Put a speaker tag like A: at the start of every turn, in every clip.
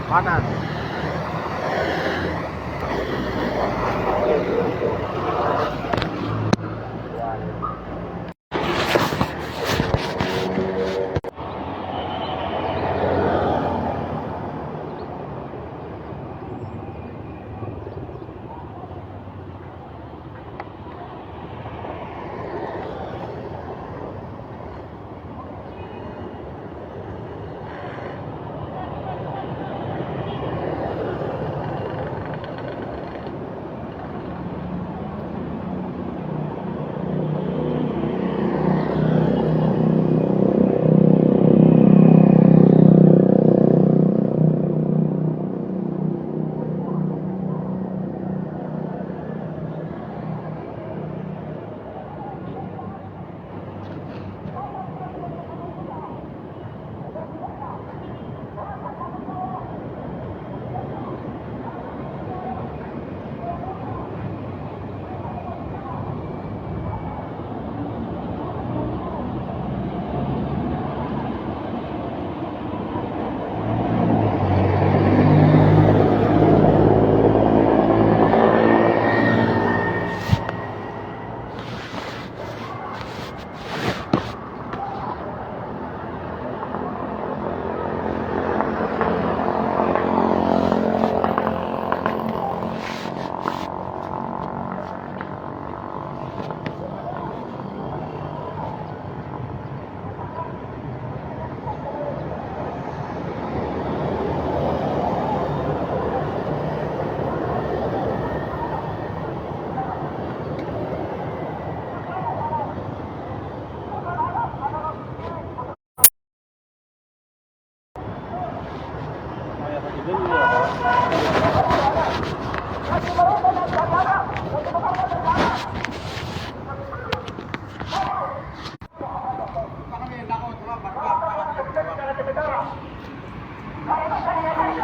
A: panas.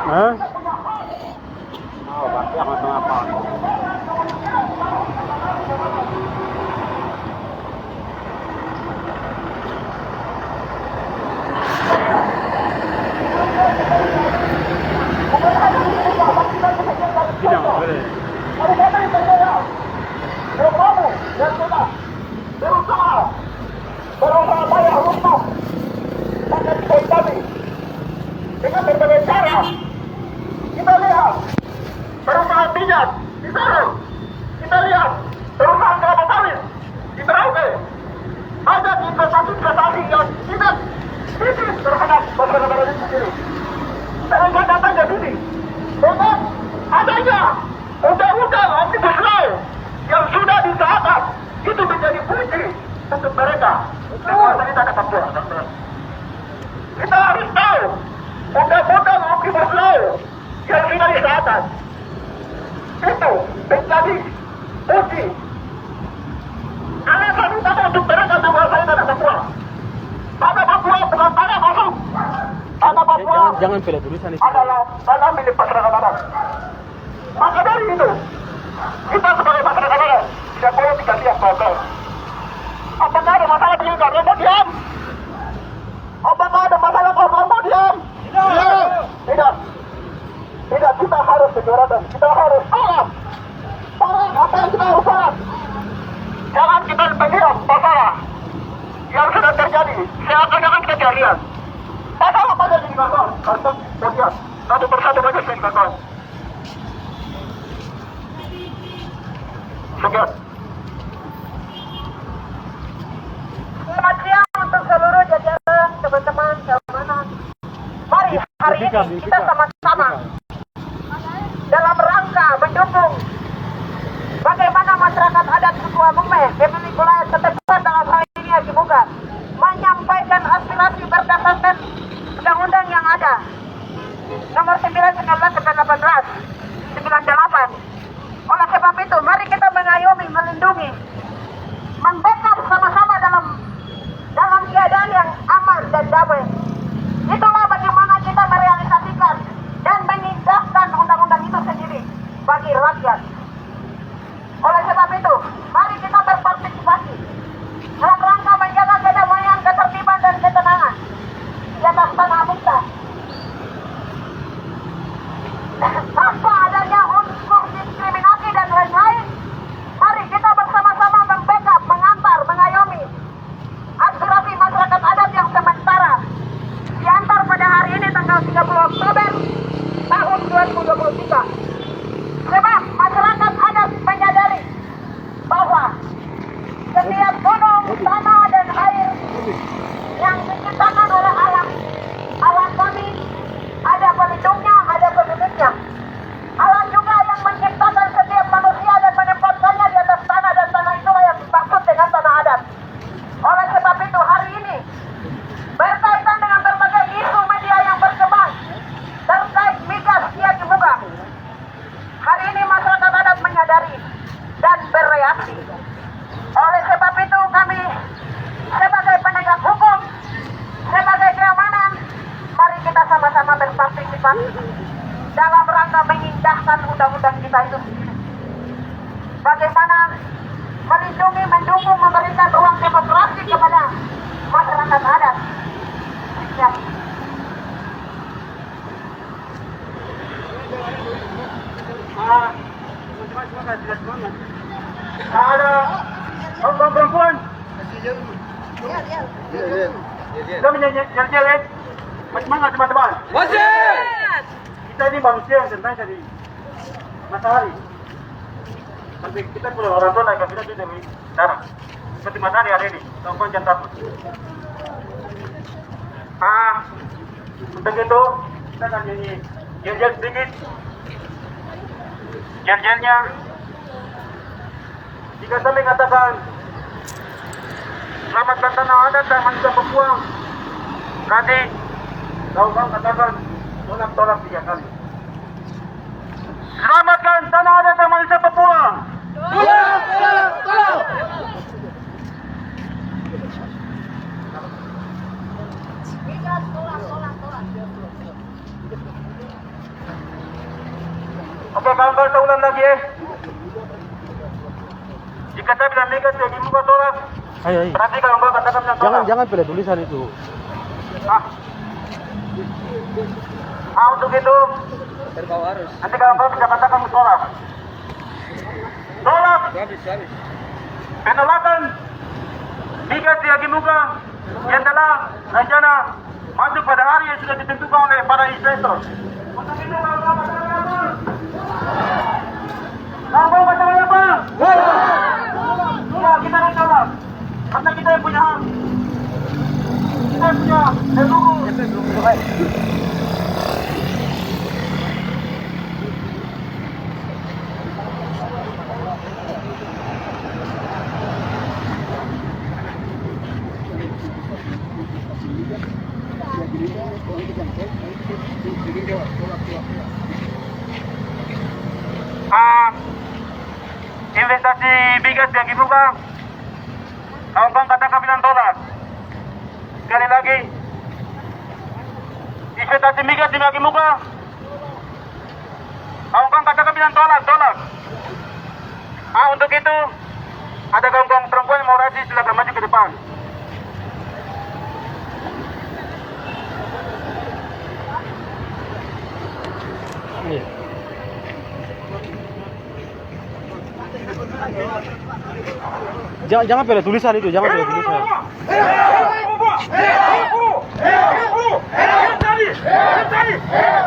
A: Hah? Oh, pasti akan apa? Tidak boleh.
B: Berusaha payah untuk mencapai kami dengan berbagai cara. Kita lihat perusahaan minyak di Sarung, kita lihat perusahaan kelapa sawit di Merauke. Banyak investasi yang tidak kritis terhadap negara ini sendiri. Sehingga datang ke sini dengan adanya undang-undang Omnibus Law yang sudah disahkan, itu menjadi bukti untuk mereka. Semua kita dapat buat. Kita harus tahu undang-undang Omnibus Law yang sudah disahkan itu menjadi bukti. Alasan utama untuk mereka menguasai tanah Papua. Tanah Papua bukan tanah kosong. Tanah Papua
A: Jangan pilih dulu sana.
B: adalah tanah milik masyarakat adat. Maka dari itu, kita sebagai masyarakat adat tidak boleh tinggal diam gagal. Apakah ada masalah dengan kau mau diam? Apakah ada masalah kau mau diam? Tidak. Tidak, kita harus bergerak. Kita harus tolak. Tolak apa yang kita harus tolak. Jangan kita berdiam masalah yang sudah terjadi. Seakan-akan kita lihat. Masalah apa yang digagal? Harus melihat satu persatu saja yang digagal. Sekian. Selamat siang untuk seluruh jajaran teman-teman keamanan. Mari hari ini kita sama-sama dalam rangka mendukung bagaimana masyarakat adat Sukua Mume memiliki wilayah terdepan dalam hal ini Haji Muga menyampaikan aspirasi berdasarkan undang-undang yang ada nomor 9, 19, 18, 98. Oleh sebab itu, mari kita mengayomi, melindungi, membackup sama-sama dalam keadaan yang aman dan damai. Itulah bagaimana kita merealisasikan dan mengindahkan undang-undang itu sendiri bagi rakyat. Oleh sebab itu, mari kita berpartisipasi dalam rangka menjaga kedamaian, ketertiban dan ketenangan di atas tanah kita. tanggal 30 Oktober tahun 2023. Sebab masyarakat adat menyadari bahwa setiap gunung, tanah, dan air yang diciptakan oleh alam kami ada pelindungnya, ada penduduknya. Alam juga yang menciptakan setiap manusia dan menempatkannya di atas tanah, dan tanah itulah yang dimaksud dengan tanah adat. Oleh sebab itu hari ini berkaitan dengan berbagai isu media yang berkembang terkait migas Siagi Muga, hari ini masyarakat adat menyadari dan bereaksi. Oleh sebab itu kami sebagai penegak hukum, sebagai keamanan, mari kita sama-sama berpartisipasi dalam rangka mengindahkan undang-undang kita itu sendiri. Bagaimana melindungi, mendukung, memberikan ruang demokrasi kepada masyarakat adat. Ya.
A: Ada orang perempuan. Kita menyanyi-nyanyi. Semangat teman-teman. Kita ini manusia yang tentang dari matahari. Tapi kita punya orang tua naik kita itu demi darah. Seperti matahari hari ini. Kawan-kawan jangan takut. Untuk itu kita akan nyanyi jel-jel sedikit. Jel-jelnya. Jika saya mengatakan selamatkan tanah adat dan manusia Papua, nanti kawan-kawan katakan tolak 3 kali. Selamatkan tanah adat dan manusia Papua.
C: Tolak.
A: Oke, kawan-kawan saya ulang lagi Jika saya bilang migas Siagi Muga tolak.
C: Ayo.
A: Berarti kawan-kawan katakan yang tolak.
C: Jangan pilih tulisan itu.
A: Untuk itu nanti kawan-kawan bisa katakan tolak. Tolak. Penolakan migas Siagi Muga yang telah rencana masuk pada hari yang sudah ditentukan oleh para investor. Untuk itu kawan-kawan katakan apa? Kawan-kawan katakan apa? Ya, kita harus tolak. Karena kita yang punya hak. Kita yang punya leluhur. Investasi migas Siagi Muga, kawan-kawan katakan bilang tolak. Sekali lagi, investasi migas Siagi Muga, kawan-kawan katakan bilang tolak. Untuk itu ada kawan-kawan perempuan yang mau orasi, silakan maju ke depan.
C: Jangan pilih tulisan itu, jangan pilih tulisan.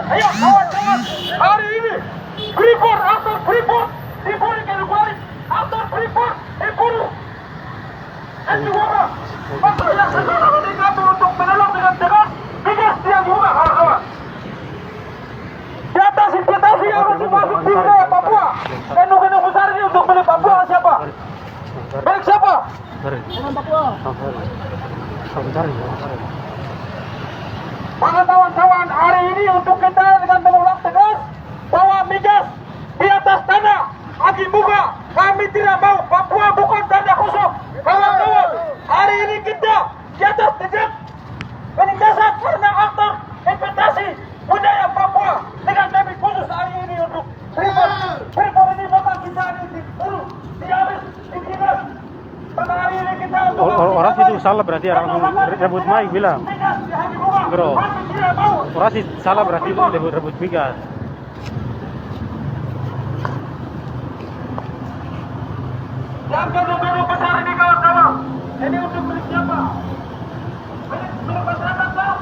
A: Ayo kawan-kawan, hari ini Freeport dibunuh kembali atau Freeport dibunuh. Dan juga masuk yang sesuatu meningkatkan untuk menolak dengan tegas migas Siagi Muga, kawan-kawan. Di atas investasi yang harus masuk di wilayah Papua dan gunung besar ini untuk milik Papua siapa? Milik siapa? Kawan-kawan, hari ini untuk kita dengan menolak tegas bahwa migas di atas tanah Siagi Muga, kami tidak mau. Papua bukan tanah kosong. Kawan-kawan, hari ini kita di atas tegas penindasan karena aktor investasi budaya Papua dengan kami khusus hari ini untuk Freeport ini bakal kita dibunuh, dihabis, dikipas. Pada hari ini kita
C: Orasi itu salah berarti orang rebut mic bilang. Bro, orasi salah berarti rebut migas.
A: Yang gunung-gunung besar ini kawan-kawan, ini untuk milik siapa? Milik masyarakat,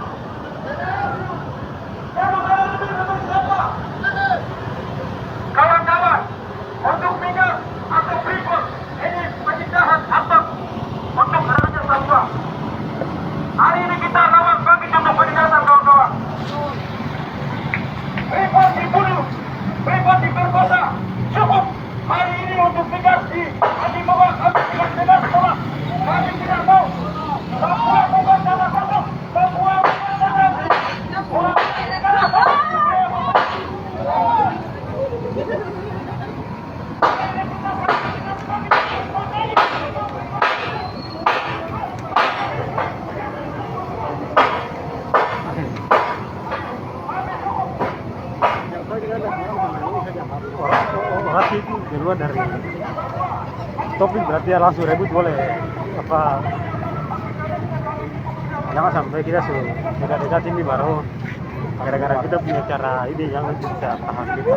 C: di luar dari topik berarti ya langsung rebut boleh apa, jangan sampai kita sudah dekat ini baru gara-gara kita punya cara ini yang nanti bisa tahan kita.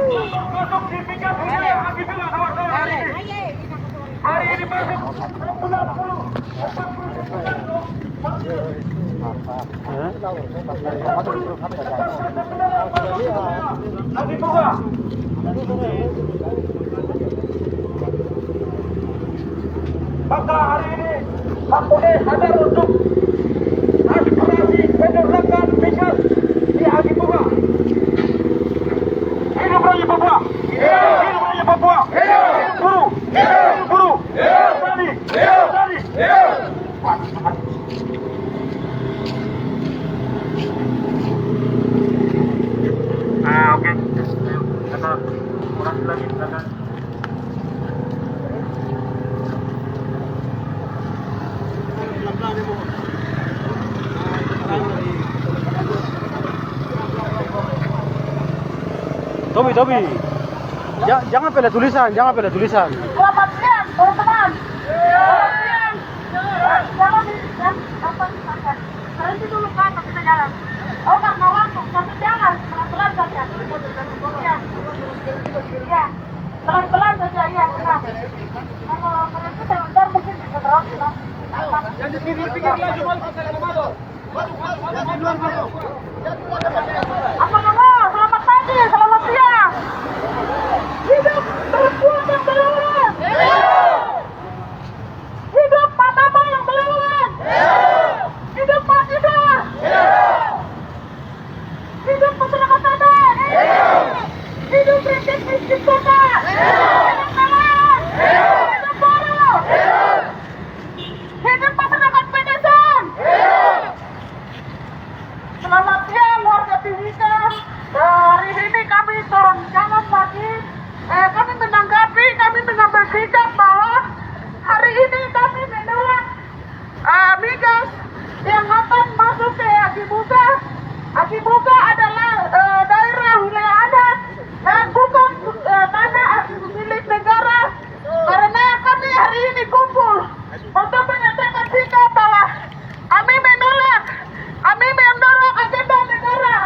A: Hari ini masuk 60. Lagi buka. Maka hari ini Kapolri sadar untuk aspirasi penolakan migas di Agi Buka. Hidup Raja Papua. Hidup Raja Papua. Hidup buruh. Hidup buruh. Hidup tani. Hidup tani. Oke. Kata kurang lagi silakan.
C: Tobi, jangan pilih tulisan,
B: Selamat siang, teman-teman. Selamat siang. Jangan berhenti dulu kan, kita jalan. Oh, karena waktu, tapi jangan pelan-pelan saja. Ya, pelan-pelan saja, ya, benar. Kalau berhenti sebentar mungkin bisa terus.
A: Yang di pinggir lagi masuk ke motor.
B: Apa kabar? Selamat pagi, selamat siang. Hidup perempuan yang berlawan. Hidup Pak Bambang yang berlawan. Hidup Pak Ida. Hidup masyarakat adat. Hidup rakyat miskin kota. Hidup nelayan. Hidup buruh. Hidup masyarakat pedesaan. Selamat siang warga Timika. Hari ini kami turun jalan lagi. Kami menanggapi, kami mengambil sikap bahwa hari ini kami menolak migas yang akan masuk ke Agi Buka. Agi Buka adalah daerah wilayah adat dan bukan tanah milik negara. Karena kami hari ini kumpul untuk menyatakan sikap bahwa kami menolak, kami mendorong agenda negara,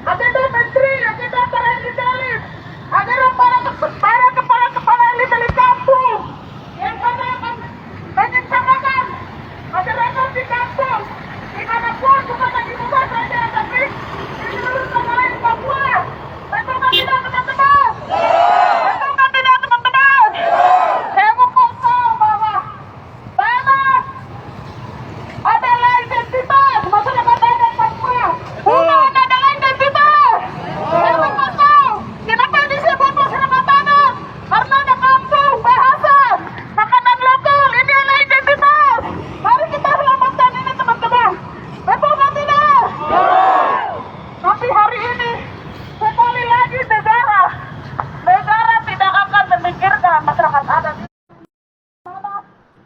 B: agenda menteri, agenda para elit, agenda para kepala elit kampung yang kami akan menyengsarakan masyarakat di kampung dimanapun, bukan lagi bukan saja, tapi di seluruh tanah air Papua. Betul kan tidak, teman-teman? Betul kan tidak, teman-teman? Saya mau tahu bahwa tanah adalah identitas masyarakat adat Papua. Bukan adalah identitas. Saya mau tahu kenapa disebut masyarakat adat? Karena ada kampung, bahasa, makanan lokal. Ini adalah identitas. Mari kita selamatkan ini, teman-teman. Betul kan tidak? Tapi hari ini sekali lagi negara tidak akan memikirkan masyarakat adat.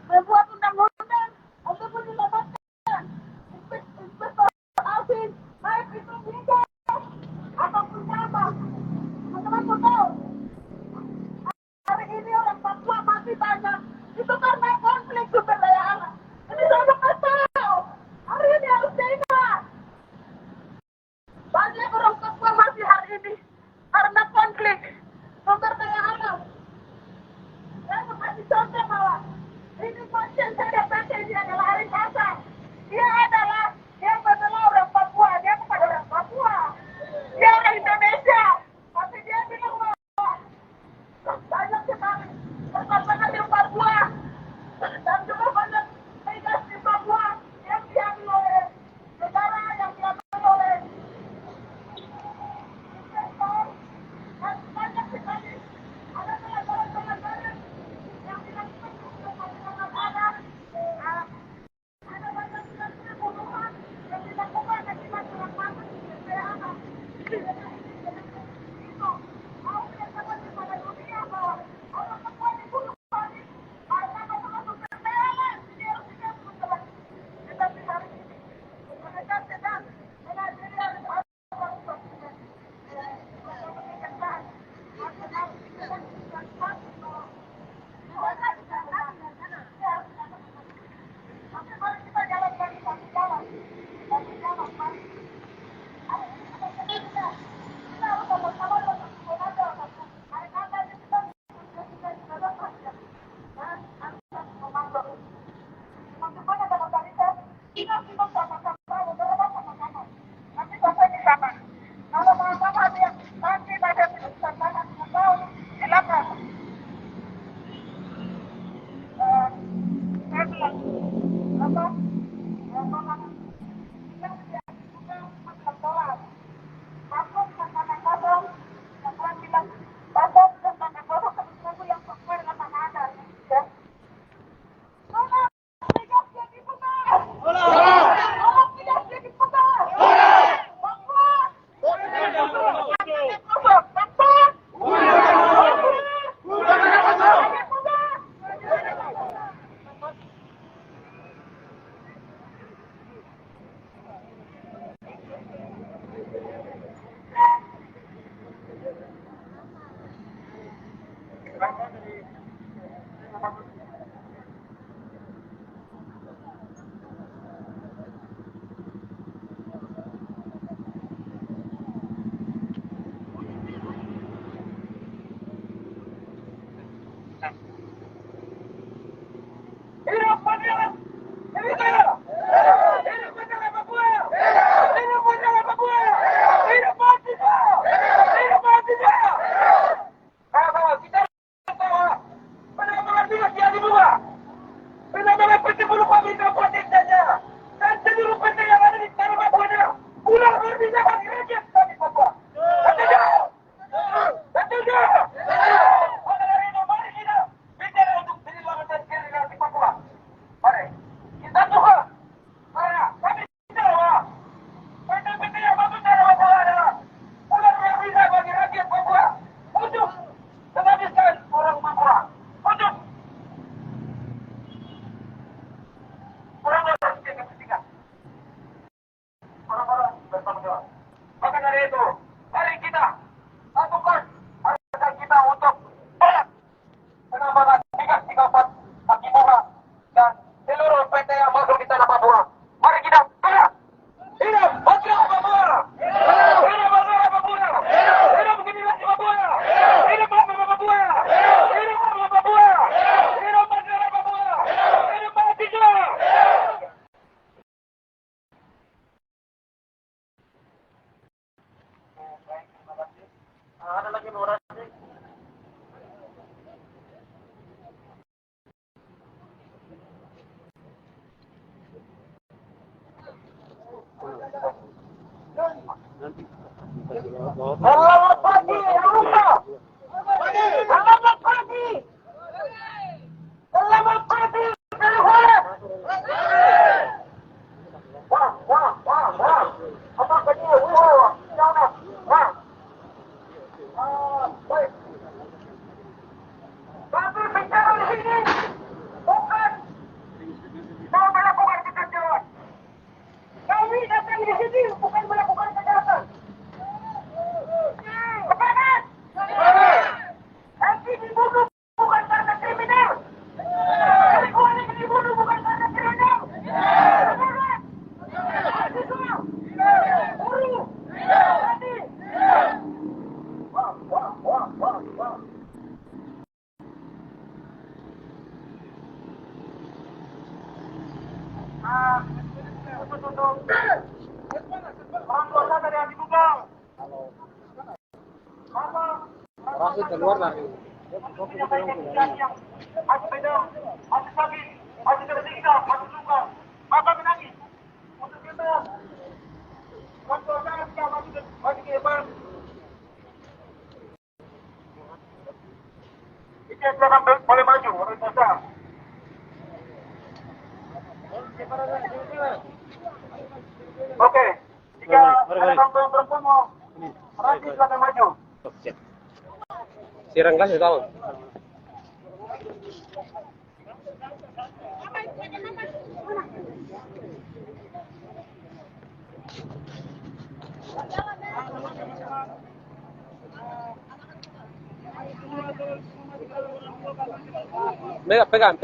B: Membuat undang-undang untuk menyelamatkan investor asing, baik itu migas ataupun gabah. Teman-teman mau tahu, hari ini orang Papua masih banyak itu karena konflik sumber daya alam. Ini saya mau tahu, hari ini harus diingat. Banyak orang Papua masih hari ini karena konflik sumber daya alam. Saya mau kasih contoh bahwa ini pasien saya PT ini adalah hari pasar. Dia adalah orang Papua, dia bukan orang Papua. Dia orang Indonesia. Tapi dia bilang bahwa banyak sekali pertambangan di Papua dan juga banyak migas di Papua yang diambil oleh negara, yang diambil oleh investor, dan banyak sekali ada pelanggaran yang dilakukan untuk masyarakat adat. Ada banyak sekali pembunuhan yang dilakukan akibat pelanggaran sumber daya alam. Itu mau menyatakan kepada dunia bahwa orang Papua dibunuh lagi karena masalah sumber daya alam. Ini harus diingat, teman-teman. Tetapi hari ini mereka sedang menghadiri hari Papua.
A: itu. Mari kita satukan harga kita untuk bayar penambahan migas 34 kaki bunga dan seluruh PT yang masuk di tanah Papua. Mari kita bayar. Hidup Badra Papua. Hidup Badra Papua. Hidup generasi Papua. Hidup Papua Papua. Hidup Papua Papua. Hidup Badra Papua. Hidup mahasiswa. Ada lagi orasi. Selamat pagi, Eropa. Selamat pagi. Selamat pagi, California. Wah. Apa kecil? Jangan. Wah. Baik. Kami bicara di sini bukan mau melakukan kekacauan. Kami datang di sini bukan melakukan kejahatan. Kepanas. Nanti dibunuh bukan karena kriminal. Perempuan yang dibunuh bukan karena kriminal. Kepanas. Mahasiswa. Buruh. Tani. Wah. Orang tua dari yang dibuka.
C: Orasi keluar dari.
A: Masih beda, masih sakit, masih tersiksa, masih suka. Maka menangis. Untuk kita, orang tua saya tidak masih ke depan. Kita akan boleh maju, orang tua. Oke, jika ada perempuan mau rapi silakan maju.
C: Sirang kasih tahu. Pegang.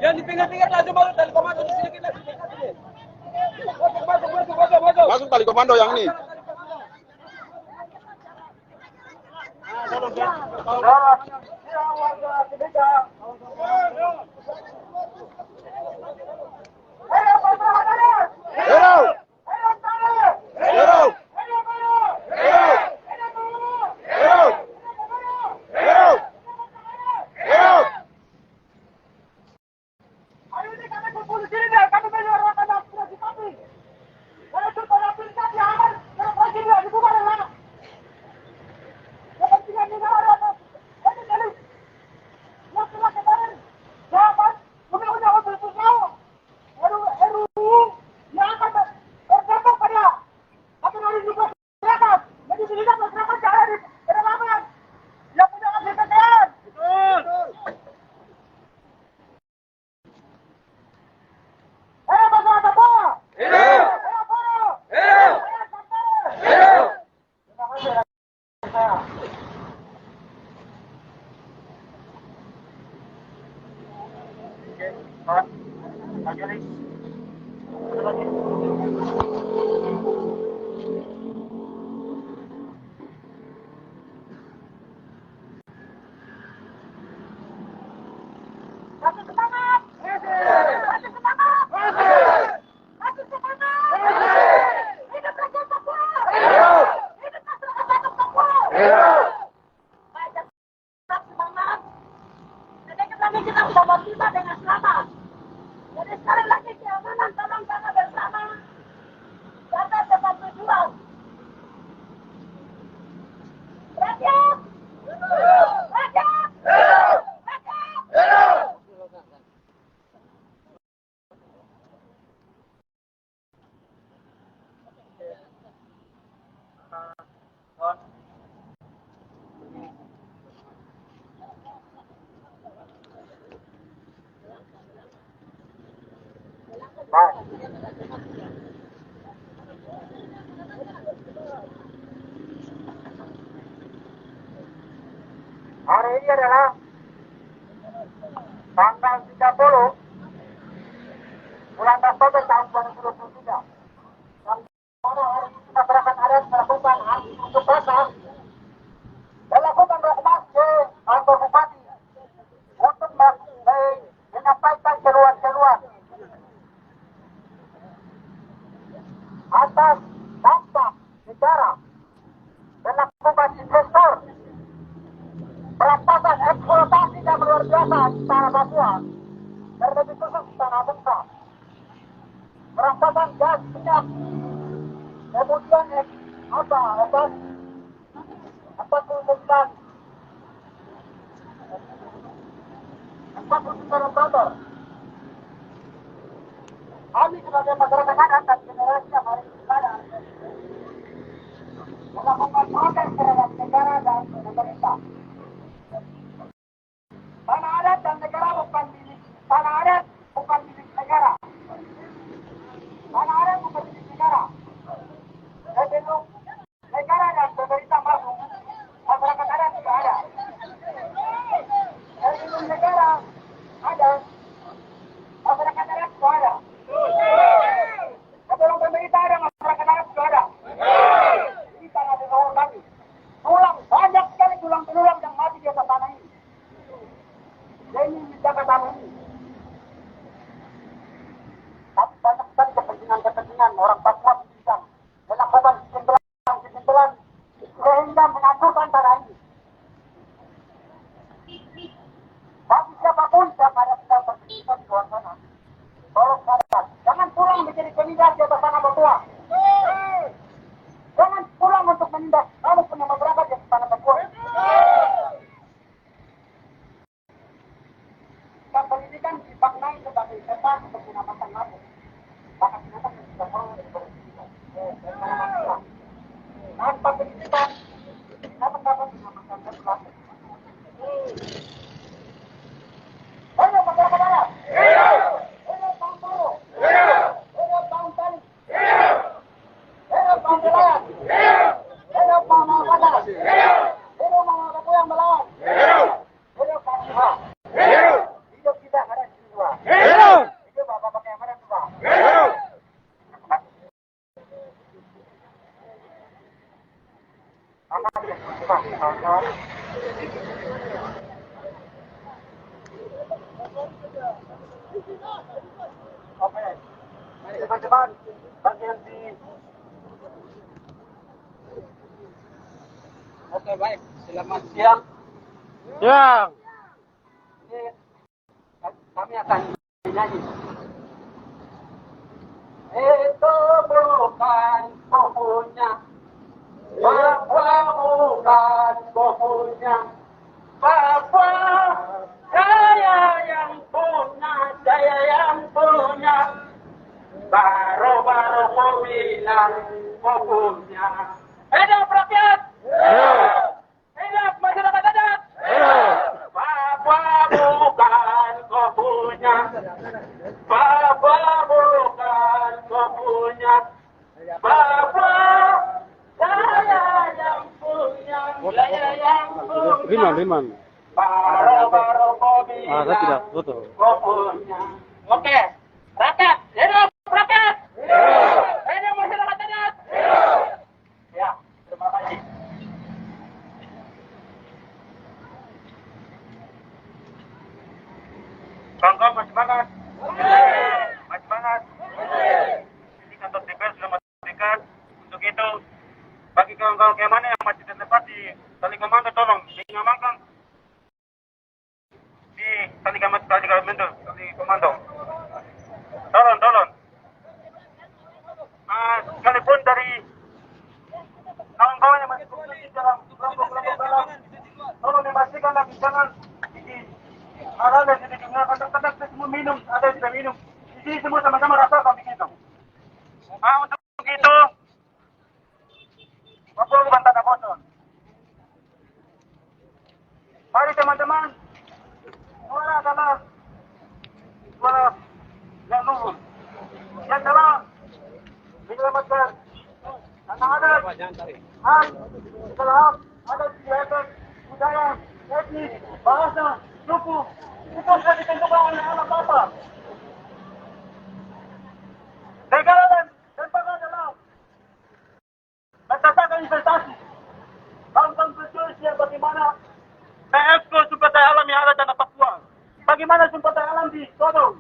A: Yang di pinggir-pinggir laju masuk tali komando di sini kita.
D: Masuk tali komando yang ini.
A: Warga Timika Hari ini kami kumpul di sini, kami menyuarakan aspirasi kami. Yaitu pada pilkada yang aman, yang presiden dibuka dengan kepentingan negara dan elit. Yang telah kemarin, jawaban undang-undang untuk RUU yang akan berdampak pada hari juga masyarakat. Jadi dilihat masyarakat yang ada di pedalaman yang punya akses PTN. Betul. Masyarakat apa? Hidup. Apa? Hidup. Hidup. Terima kasih. Oke, kawan. Lagi nih. Lagi. Masih semangat! Masih semangat! Masih semangat! Hidup Raja Papua! Hidup masyarakat Papua! Baik, tetap semangat. Sedikit lagi kita sudah tiba dengan selamat. Jadi sekali lagi keamanan tolong jaga bersama. Jaga tempat tujuan. Rakyat! Rakyat! Rakyat! Hari ini adalah tanggal 30 bulan Oktober tahun 2023. Dan pada hari ini masyarakat adat melakukan aksi unjuk rasa, melakukan rekomendasi ke kantor bupati untuk menyampaikan seruan-seruan atas dampak negara melakukan investor perampasan eksploitasi yang luar biasa di tanah Papua, terlebih khusus di tanah Bungsa, perampasan gas minyak, kemudian 49 operator. Kami sebagai masyarakat adat dan generasi yang hari ini sadar melakukan protes terhadap negara dan pemerintah. Tanah adat dan negara bukan milik tanah adat bukan milik negara. Tanah adat bukan milik negara. Sebelum negara dan pemerintah masuk, masyarakat adat tidak ada. Sebelum negara ada, masyarakat adat juga ada. Sebelum pemerintah ada, masyarakat adat juga ada. Ini tanah leluhur kami. Tulang, banyak sekali tulang-tulang yang mati di atas tanah ini. Ini menjaga tanah ini. Tapi banyak sekali kepentingan orang Papua yang melakukan kesimpulan sehingga menghancurkan tanah ini. Bagi siapapun yang ada sedang berkepentingan di luar sana, tolong sadar, jangan pulang menjadi penindas di atas tanah Papua. Jangan pulang untuk menindas kamu punya masyarakat di atas tanah Papua. Dan pendidikan dimaknai sebagai setan untuk menyelamatkan nafsu. Maka binatang yang tidak mau berpendidikan. Tanpa pendidikan, binatang dapat menyelamatkan nafsu. Ayo masyarakat adat. Ayo tahun baru. Ayo tahun tani. Ayo tahun nelayan. Ayo mama badak. Ayo mama Papua yang melawan. Ayo Papua. Hidup kita ada di jiwa. Hidup bapak-bapak yang ada juga. Oke, mari teman-teman bagian di. Oke baik, selamat siang.
C: Siang.
A: Ini kami akan menyanyi. hilang fokusnya. Hidup rakyat! Hidup masyarakat adat! Papua bukan kopunya. Papua bukan kopunya. Papua saya yang punya. Saya yang punya.
C: Riman.
A: Baru-baru
C: Saya tidak foto.
A: kopunya. Oke, rakyat, hidup rakyat! Hidup masyarakat adat! Ya, terima kasih. Kawan-kawan masih semangat? Masih semangat? Ini kantor DPR sudah matikan. Untuk itu, bagi kawan-kawan Kemana yang masih terdapat di tali komando, tolong diamankan di tali komando. Tolong. Sekalipun dari kawan-kawan yang masih berada dalam kelompok-kelompok dalam, tolong dipastikan lagi jangan ada di sini kadang-kadang semua minum, ada yang tidak minum. Di sini semua sama-sama rasakan begitu. Untuk itu, Papua bukan tanah kosong. Mari teman-teman, suara adalah suara yang luhur, yang dalam menyelamatkan tanah adat, hak, kesalahan, adat, istiadat, budaya, etnis, bahasa, suku, itu sudah ditentukan oleh alam bapa. Negara dan bangsa adalah berdasarkan investasi. Bank berjuang bagaimana mengeksplor sumber daya alam yang ada di Papua. Bagaimana sumber daya alam di Sodong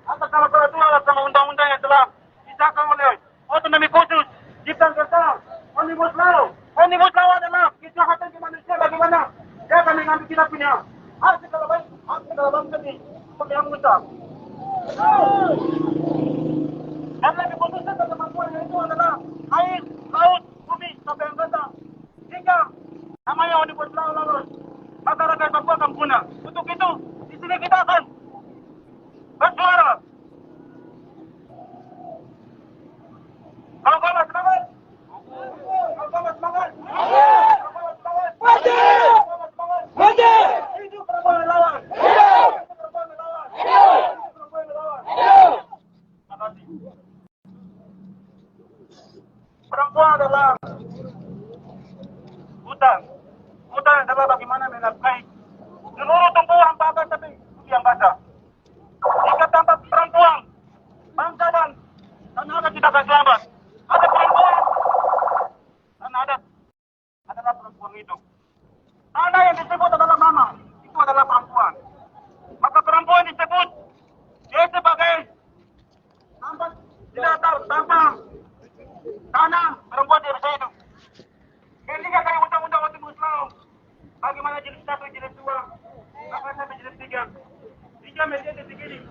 A: atas nama peraturan sama undang-undang yang telah disahkan oleh otonomi khusus Cipta Kerja, Omnibus Law. Omnibus Law adalah kejahatan manusia bagaimana dia akan mengambil kita punya hak segala bangsa di yang besar. Dan lebih khususnya tentang Papua itu adalah air, laut, bumi, sampai angkasa. Jika namanya Omnibus Law lolos, maka rakyat Papua akan punah. Untuk itu, di sini kita akan bersuara. Kawan-kawan semangat! Kawan-kawan semangat! Kawan-kawan semangat! Kawan-kawan semangat! Hidup perempuan melawan! Hidup perempuan melawan! Hidup perempuan melawan! Terima kasih. Perempuan adalah hutan. Hutan adalah bagaimana menafkahi seluruh tumbuhan bahkan tapi yang basah. Jika tanpa perempuan, bangsa dan tanah adat tidak akan selamat. Ada perempuan, tanah adat adalah perempuan hidup. Tanah yang disebut adalah mama, itu adalah perempuan. Maka perempuan disebut dia sebagai tanpa tidak tahu tanpa tanah perempuan tidak bisa hidup. Ketika dari undang-undang Omnibus Law, bagaimana jenis 1, jenis 2, bahkan sampai jenis 3 menjadi begini.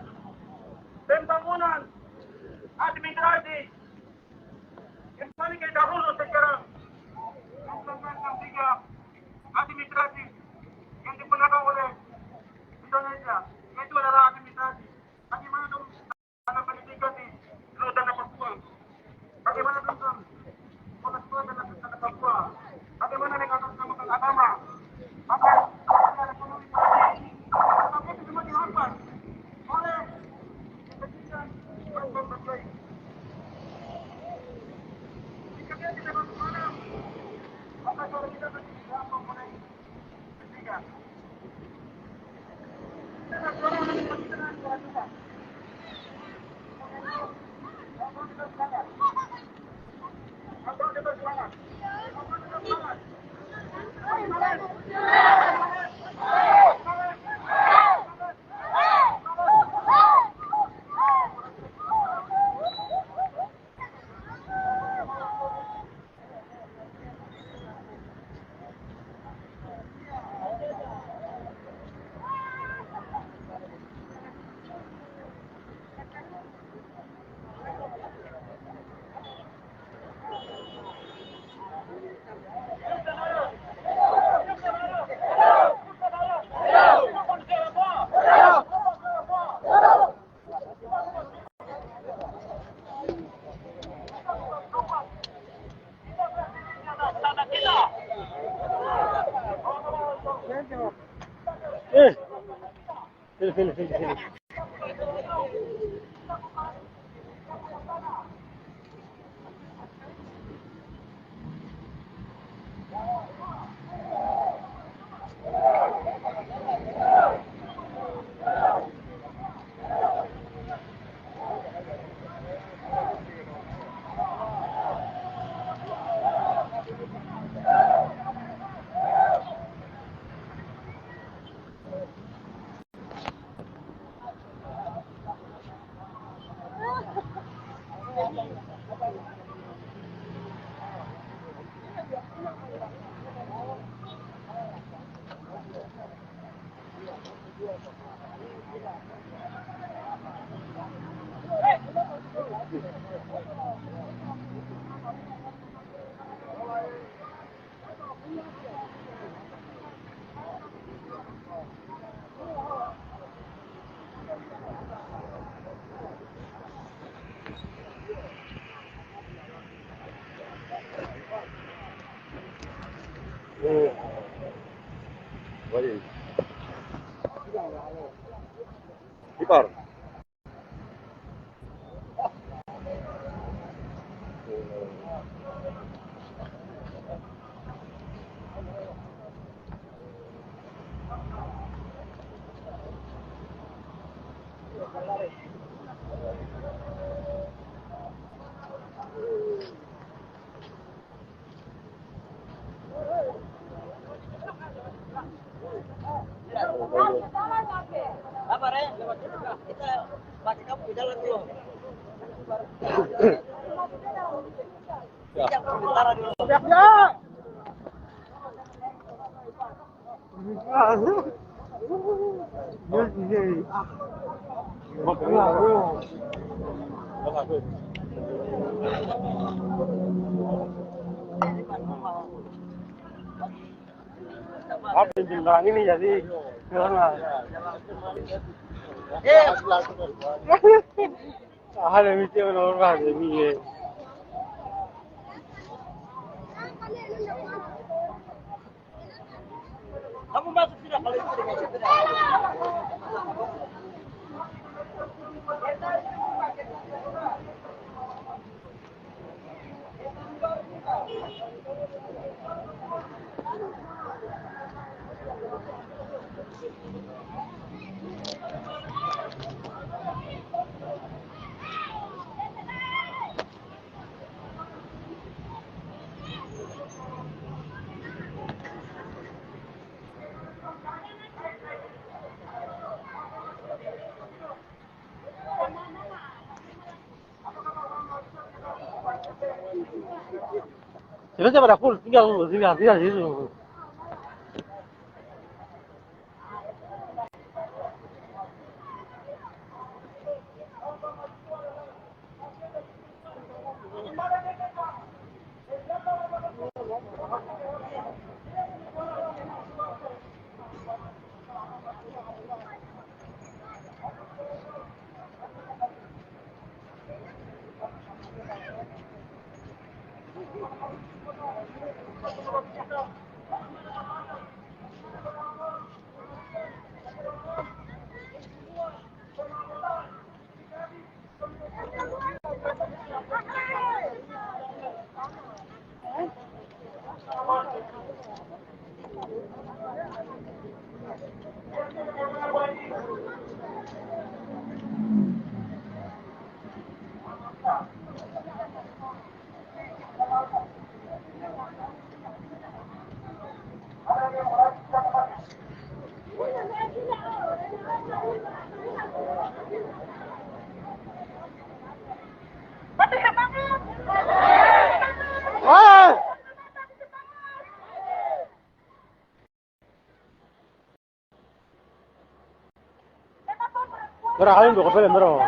A: Pembangunan, administrasi,
C: Sini.
D: Ipar.
B: Apa Re? Kita pakai kamu di jalan dulu. Ya, sebentar dulu.
C: Apa yang ini jadi hal yang itu orang ini.
B: Kamu masuk tidak kalau itu dengan tidak.
C: Sini pada full, tinggal situ. Beralih untuk film bro.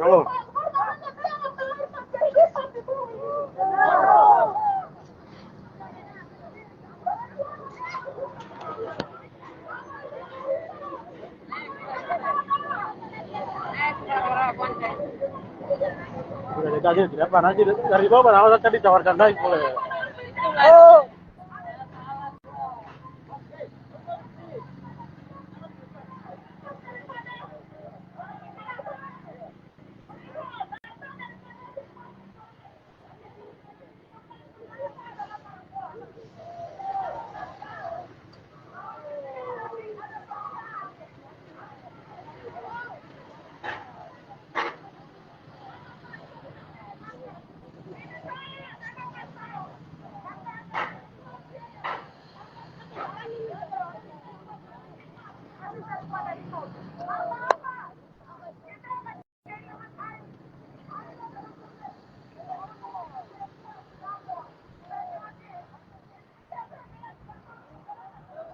C: Halo. Udah dikasih di depan aja dari bawah awal tadi tawarkan naik boleh.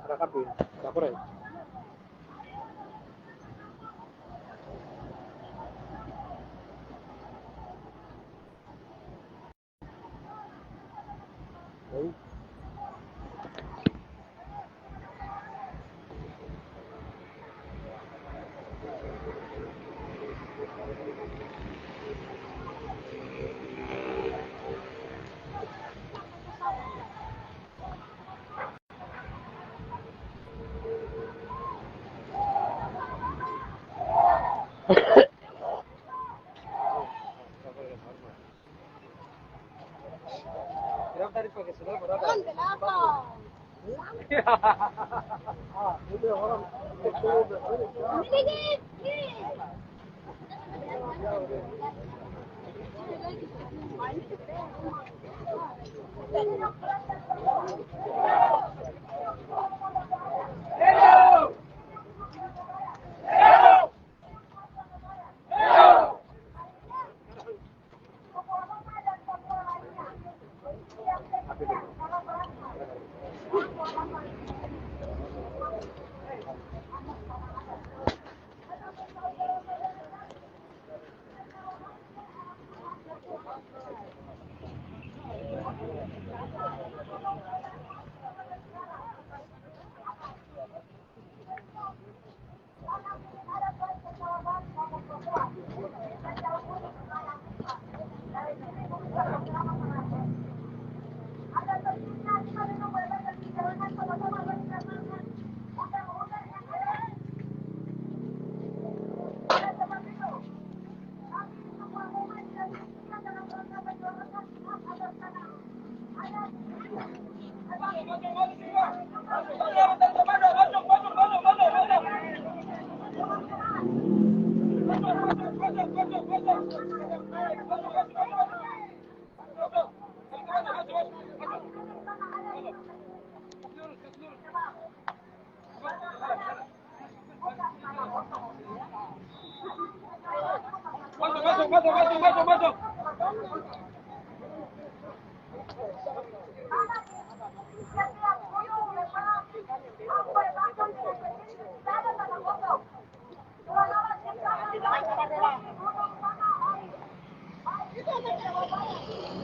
C: Ada kapi, dapur ya.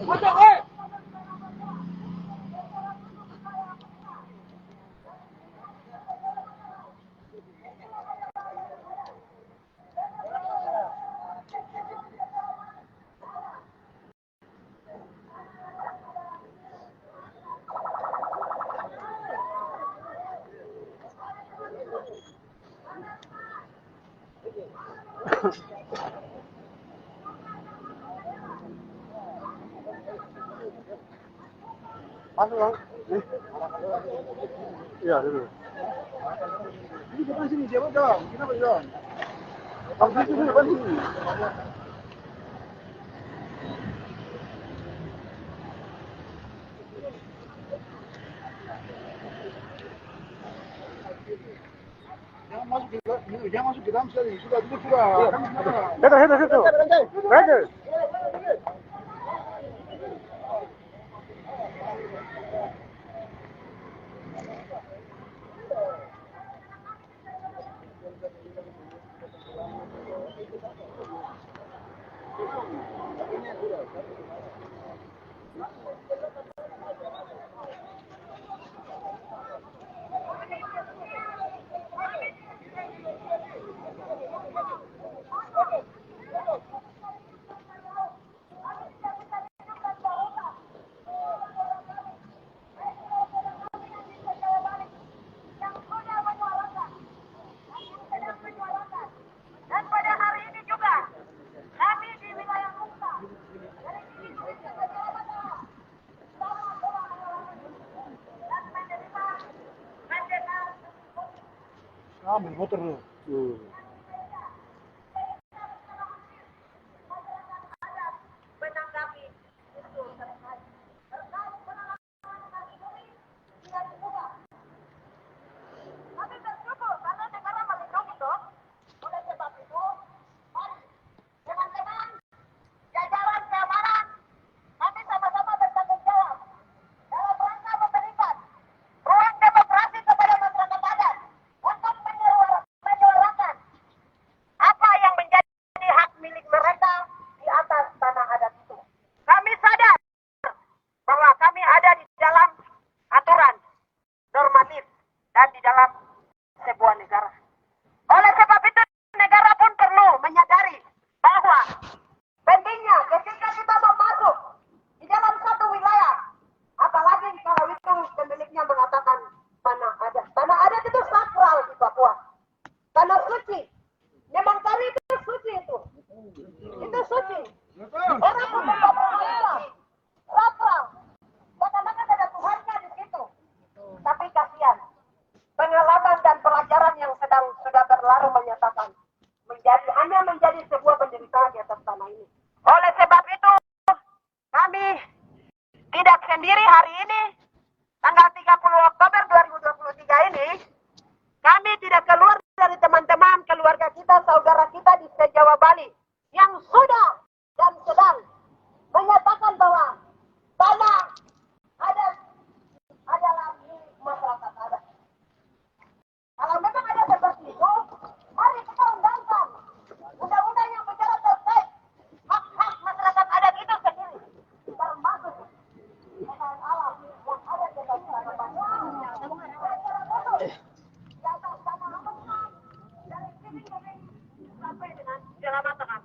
A: Masuk. Masuk,
C: Masuk bang. Iya dulu.
D: Ini depan sini, siapa dong? Kenapa dong? Kamu itu depan sini. Jangan masuk ke dalam sekali. Sudah.
C: Head.
D: Ambil motor lu.
B: menanggapi itu terkait penanganan ini tidak diubah. Kami bersyukur karena negara melindungi toh. Oleh sebab itu, mari teman-teman jajaran keamanan kami sama-sama bertanggung jawab dalam rangka memberikan ruang demokrasi kepada masyarakat adat untuk menyuarakan apa yang menjadi hak milik mereka di atas tanah adat itu. Kami sadar bahwa kami ada di dalam aturan normatif dan di dalam sebuah negara. Oleh sebab itu, negara pun perlu menyadari bahwa pentingnya ketika kita mau masuk di dalam satu wilayah, apalagi kalau itu pemiliknya mengatakan tanah adat. Tanah adat itu sakral di Papua. Tanah suci. Memang kali itu suci itu. Itu suci. Orang membawa Papua sakral. Bahkan ada Tuhannya di situ. Tapi kasihan. Pengalaman dan pelajaran yang sudah berlalu menyatakan hanya menjadi sebuah penderitaan di atas tanah ini. Oleh sebab itu, kami tidak sendiri hari ini, tanggal 30 Oktober 2023 ini, kami tidak keluar dari teman-teman keluarga kita, saudara kita di se-Jawa Bali yang sudah dan sedang menyatakan bahwa tanah adat adalah milik masyarakat adat. Kalau memang ada seperti itu, mari kita undangkan undang-undang yang bicara terkait hak-hak masyarakat adat itu sendiri, termasuk kekayaan alam yang ada di atas tanah Papua, di atas tanah Lamongan, dari Kibing sampai dengan Jalan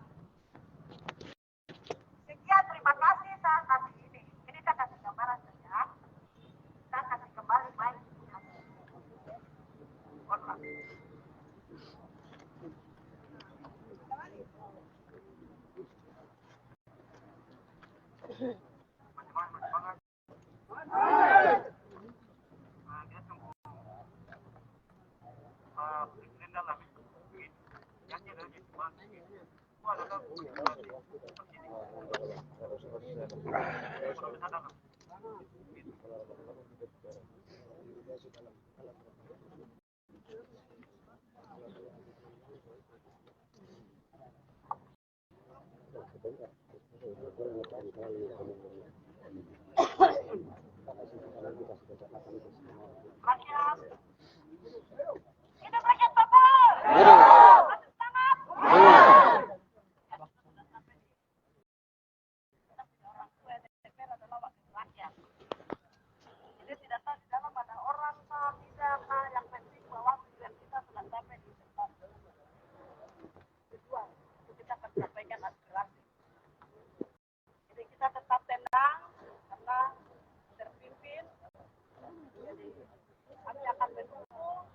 B: Sekian, terima kasih saat kami ini. Ini saya kasih gambaran saja. Kita kasih kembali main. Hidup rakyat Papua! Masuk semangat! Orang tua DPR adalah wakil rakyat. Jadi tidak tahu di dalam ada orang tidak, yang penting bahwa tujuan kita sudah sampai di tempat tujuan. Itu kita akan sampaikan aspirasi. Jadi kita tetap tenang karena terpimpin. Jadi kami akan mendukung.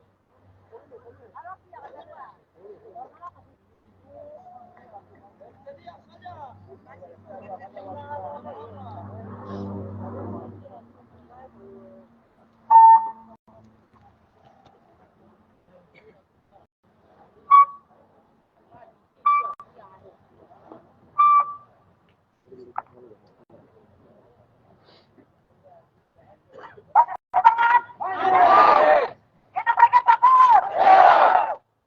B: Hidup rakyat Papua!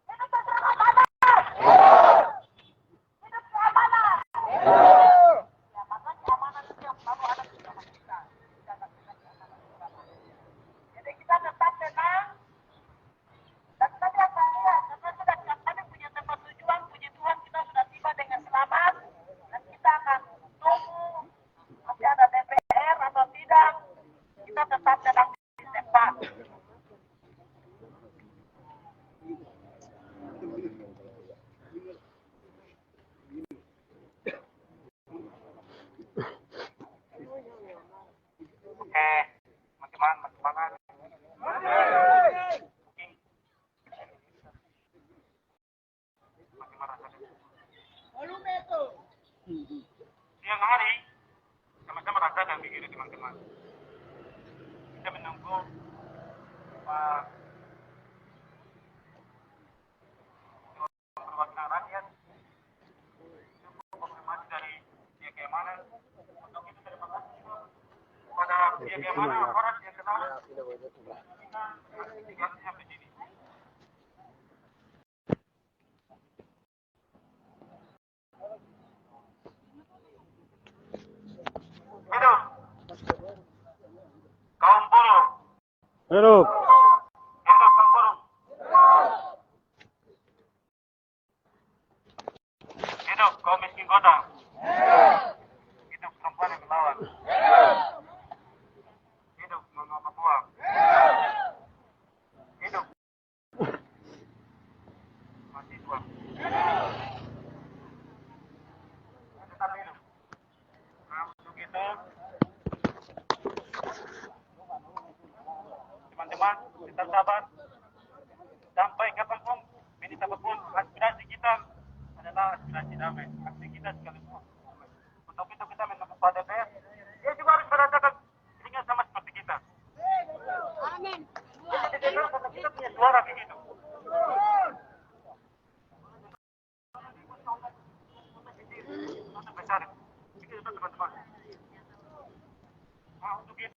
B: Hidup masyarakat adat! Hidup keamanan! Ya, maka keamanan itu yang selalu ada di dalam kita. Kita keamanan bersama. Jadi kita tetap tenang. Dan tadi apa ya? Karena sudah kami punya tempat tujuan, puji Tuhan kita sudah tiba dengan selamat. Dan kita akan tunggu masih ada DPR atau tidak. Kita tetap tenang di tempat. Oke, teman-teman, semangat. Siang hari, sama-sama rasakan begini teman-teman. Kita menunggu
A: bagaimana orang yang kenal yang sampai sini. Hidup kaum buruh.
C: Hidup.
A: Hidup kaum buruh. Hidup kaum miskin kota. Hidup perempuan yang melawan. Hidup Mama Papua. Hidup mahasiswa. Tetap hidup. Nah, untuk itu teman-teman tetap sabar sampai kapanpun, minit apapun, aspirasi kita adalah aspirasi damai. Aksi kita sekalipun. Untuk itu kita minta kepada DPR, dia juga harus merasakan dengan sama seperti kita.
B: Amin.
A: Jadi DPR karena kita punya suara di situ. Untuk besar, itu teman-teman. Nah, untuk itu,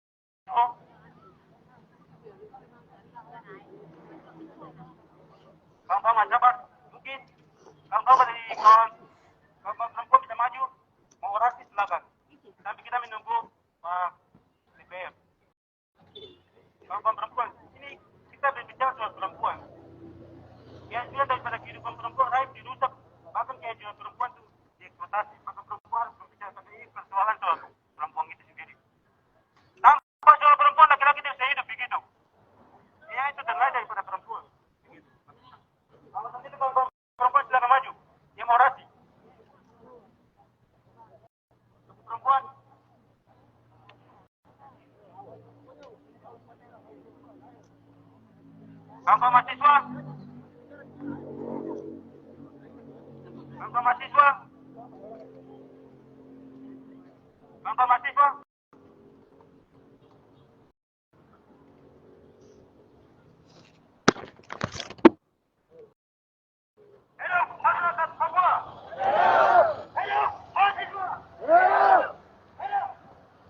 A: kawan-kawan sabar, mungkin kawan-kawan dari kawan perempuan bisa maju mau orasi silakan. Tapi kita menunggu Pak DPR. Kawan-kawan perempuan, ini kita berbicara soal perempuan. Yang sudah daripada kehidupan perempuan lain dirusak, bahkan kehidupan perempuan itu dieksploitasi. Maka perempuan harus berbicara tentang ini persoalan soal perempuan itu sendiri. Tanpa soal perempuan laki-laki tidak bisa hidup begitu. Dia itu terlalu daripada perempuan. Kalau nanti itu perempuan silakan maju, dia mau orasi. Untuk perempuan, kawan mahasiswa, kawan mahasiswa, kawan mahasiswa. Hidup masyarakat Papua. Hidup mahasiswa. Hidup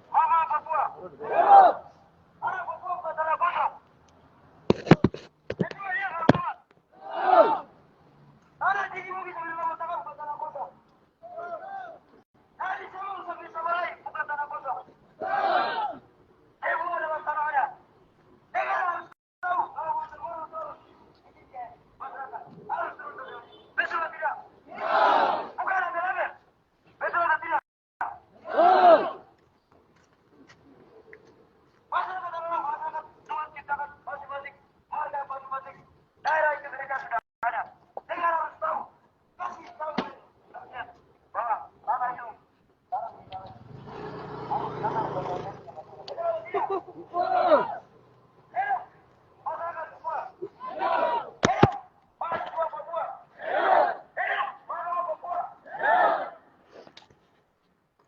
A: Mama Papua. Anak Papua pada kosong. Itu dia kawan-kawan. Ada dirimu bisa menyelamatkan tanah kosong. Dari semua sampai sama lain bukan tanah kosong. Ibu adalah tanah adat. Dengar harus tahu kalau semua tahu. Masyarakat harus terus. Betul atau tidak? Bukan ambil-ambil. Betul atau tidak? Masyarakat adalah masyarakat Tuhan ciptakan masing-masing, warga masing-masing. Daerah itu mereka sudah ada. Dengar harus tahu. Kasih tahu rakyat bahwa tanah itu hidup masyarakat Papua. Hidup mahasiswa Papua. Hidup Mama Papua.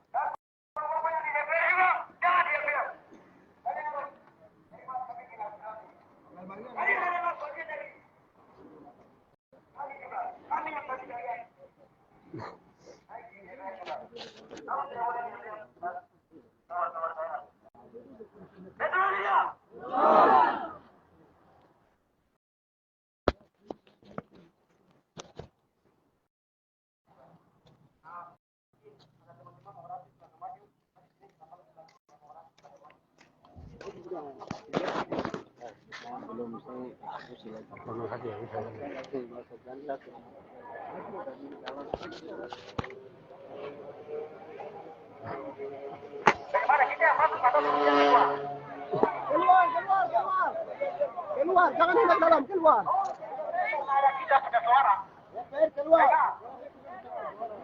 A: Dan bapak-bapak yang di DPR juga jangan diam-diam. Kalian harus nikmat pemikiran kami. Kalian adalah bagian dari kami juga. Kami yang bagian dari kalian. Kamu tidak boleh diam-diam. Kawan-kawan saya. Betul tidak? Bagaimana kita yang masuk atau yang keluar?
D: Keluar. Keluar, jangan di dalam, keluar.
A: Ada kita punya suara.
D: Keluar.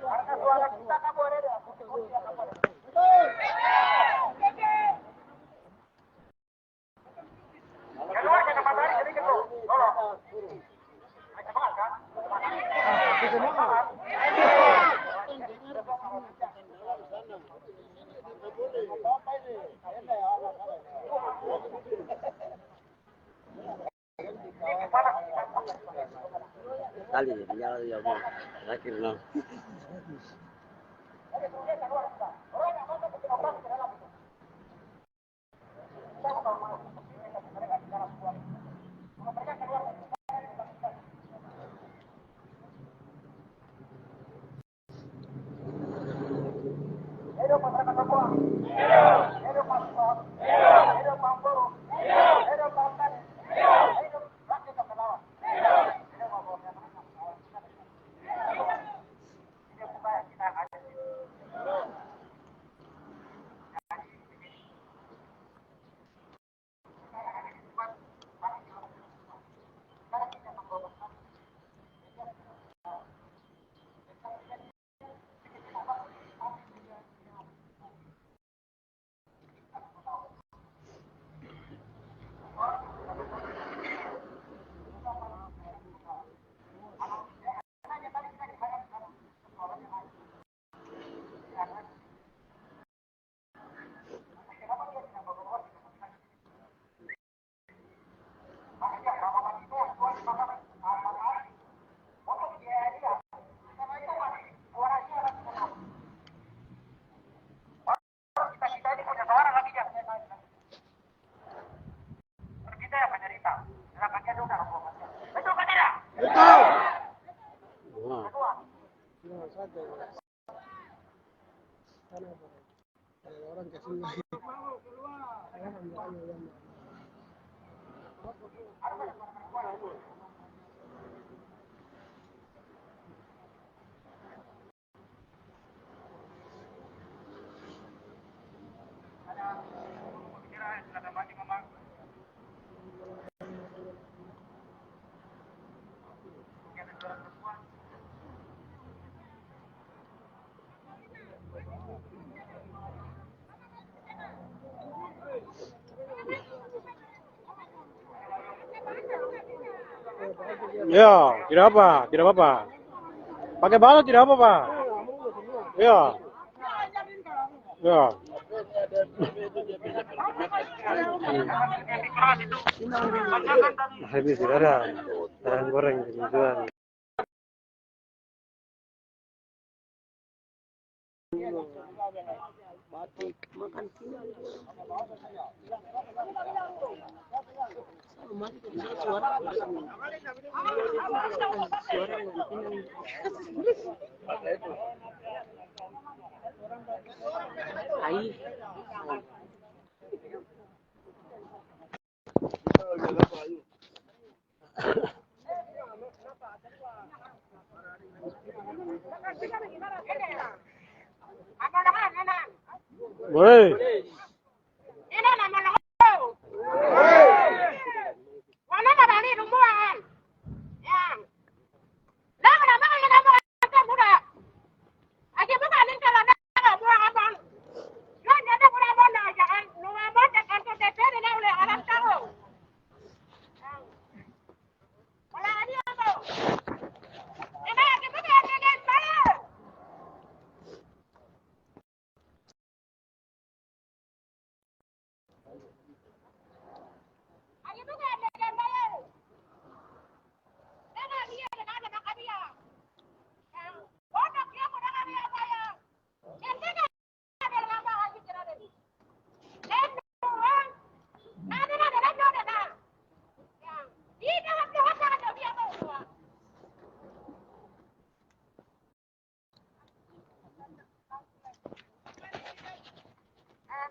A: Karena suara kita kamu ada. Keluar ke matahari sedikit tuh. Tolong. Ada semangat kan? Semangat.
E: Tali, ya, terakhir no.
D: Orang kasih
C: Ya, tidak apa, tidak apa-apa. Pakai balon tidak apa-apa. Ya. Ya. Habis tidak ada. Barang goreng gituan. Woi.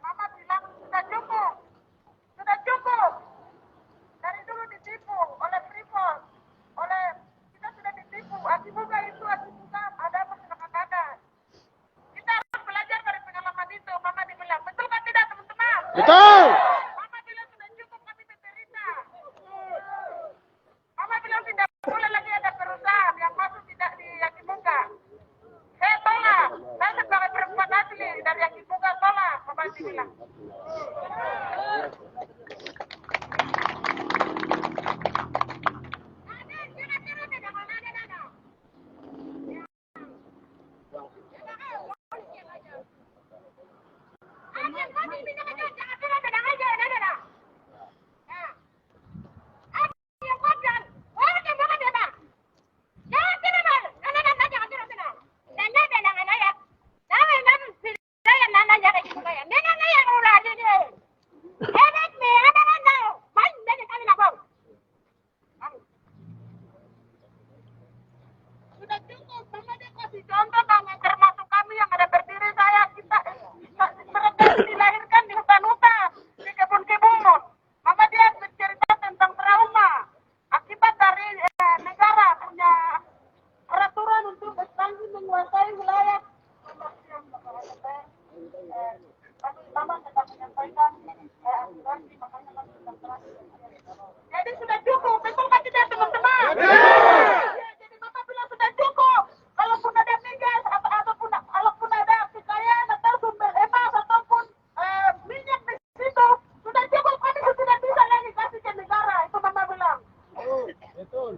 B: Mama bilang sudah cukup. Sudah cukup. Dari dulu ditipu oleh Freeport. Kita sudah ditipu. Akibuka itu, akibuka ada apa silakan. Kita harus belajar dari pengalaman itu. Mama dibilang, betul kan tidak teman-teman?
C: Betul.
B: Mama bilang sudah cukup kami menderita. Mama bilang tidak boleh lagi ada perusahaan yang masuk tidak di Akibuka. Saya tolak. Saya sebagai perempuan asli dari Akibuka tolak. Mama bilang. Jangan bilang aja. Mama dia kasih contoh dong, yang termasuk kami yang ada berdiri saya, kita mereka dilahirkan di hutan-hutan, di kebun-kebun. Mama dia bercerita tentang trauma akibat dari negara punya peraturan untuk bertanggung menguasai wilayah. Mama tetap menyampaikan aspirasi, makanya kami sedang terakhir. Jadi sudah cukup, betul kan tidak teman-teman? Ya, jadi Mama bilang sudah cukup. Kalaupun ada migas, kalaupun ada kekayaan atau sumber emas ataupun minyak di situ, sudah cukup, kami sudah bisa lagi kasih ke negara. Itu Mama bilang. Betul.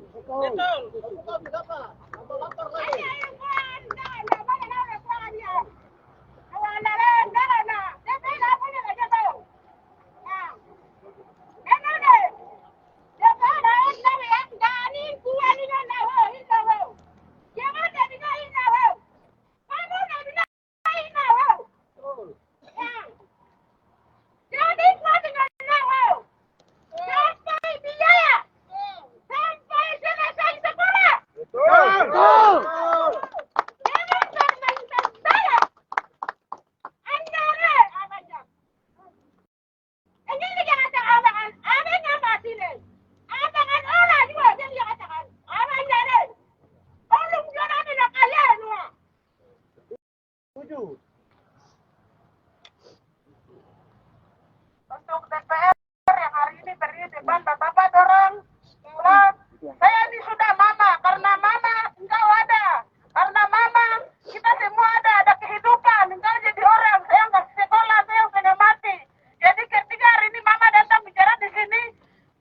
B: Untuk DPR yang hari ini beri debat, Bapak dorong bahwa saya ini sudah Mama, karena Mama engkau ada, karena Mama kita semua ada kehidupan, engkau jadi orang, saya nggak sekolah, saya sudah mati. Jadi ketika hari ini Mama datang bicara di sini,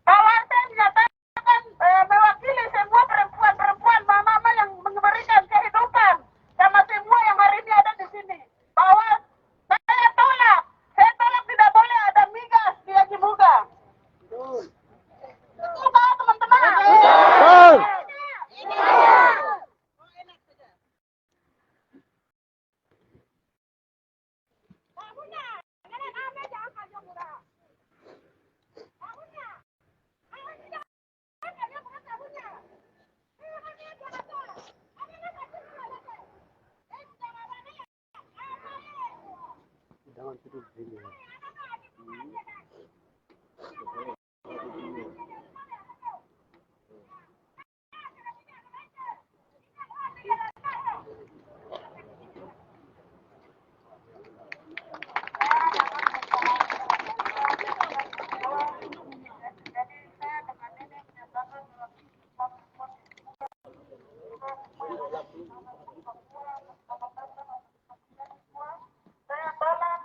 B: bahwa saya menyatakan mewakili semua perempuan-perempuan Mama yang memberikan kehidupan sama semua yang hari ini ada di sini, bahwa saya tolak tidak boleh ada migas di Haji Muga. Betul tak teman-teman?
C: Betul. Jangan tidur sini.
B: Saya tolak